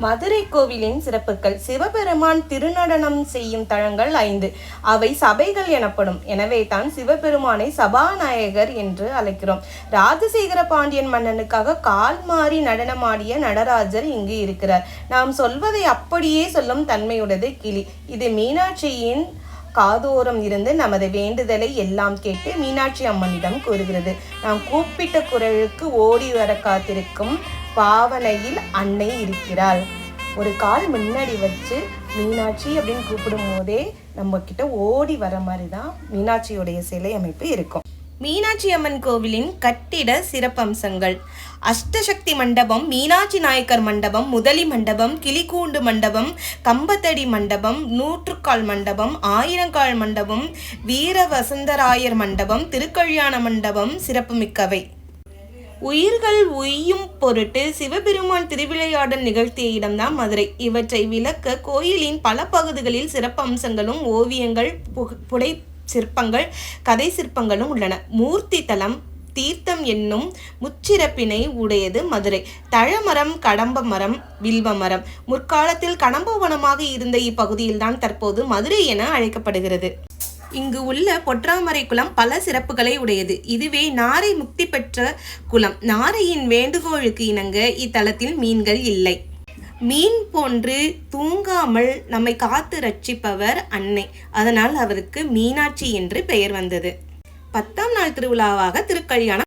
மதுரை கோவிலின் சிறப்புகள். சிவபெருமான் திருநடனம் செய்யும் தலங்கள் 5. அவை சபைகள் எனப்படும். எனவே தான் சிவபெருமானை சபாநாயகர் என்று அழைக்கிறோம். ராஜசேகர பாண்டியன் மன்னனுக்காக கால் மாறி நடனமாடிய நடராஜர் இங்கு இருக்கிறார். நாம் சொல்வதை அப்படியே சொல்லும் தன்மையுடையது கிளி. இது மீனாட்சியின் காதோரம் இருந்து நமது வேண்டுதலை எல்லாம் கேட்டு மீனாட்சி அம்மனிடம் கூறுகிறது. நாம் கூப்பிட்ட குரலுக்கு ஓடி வர காத்திருக்கும் பாவனையில் அன்னை இருக்கிறாள். ஒரு கால் முன்னாடி வச்சு மீனாட்சி அப்படின்னு கூப்பிடும் போதே நம்ம கிட்ட ஓடி வர மாதிரி தான் மீனாட்சியுடைய சிலை அமைப்பு இருக்கும். மீனாட்சி அம்மன் கோவிலின் கட்டிட சிறப்பம்சங்கள். அஷ்டசக்தி மண்டபம், மீனாட்சி நாயக்கர் மண்டபம், முதலி மண்டபம், கிளிக்கூண்டு மண்டபம், கம்பத்தடி மண்டபம், நூற்றுக்கால் மண்டபம், ஆயிரங்கால் மண்டபம், வீர வசந்தராயர் மண்டபம், திருக்கல்யாண மண்டபம் சிறப்புமிக்கவை. உயிர்கள் உய்யும் பொருட்டு சிவபெருமான் திருவிளையாடல் நிகழ்த்திய இடம்தான் மதுரை. இவற்றை விளக்க கோயிலின் பல பகுதிகளில் சிறப்பு அம்சங்களும் ஓவியங்கள், புடை சிற்பங்கள், கதை சிற்பங்களும் உள்ளன. மூர்த்தி தலம் தீர்த்தம் என்னும் முச்சிறப்பினை உடையது மதுரை. தழமரம், கடம்ப மரம், வில்வ மரம் முற்காலத்தில் கடம்பவனமாக இருந்த இப்பகுதியில்தான் தற்போது மதுரை என அழைக்கப்படுகிறது. இங்கு உள்ள பொற்றாமரை குளம் பல சிறப்புகளை உடையது. இதுவே நாரை முக்தி பெற்ற குளம். நாரையின் வேண்டுகோளுக்கு இணங்க இத்தலத்தில் மீன்கள் இல்லை. மீன் போன்று தூங்காமல் நம்மை காத்து ரட்சிப்பவர் அன்னை. அதனால் அவருக்கு மீனாட்சி என்று பெயர் வந்தது. 10ஆம் நாள் திருவிழாவாக திருக்கல்யாணம்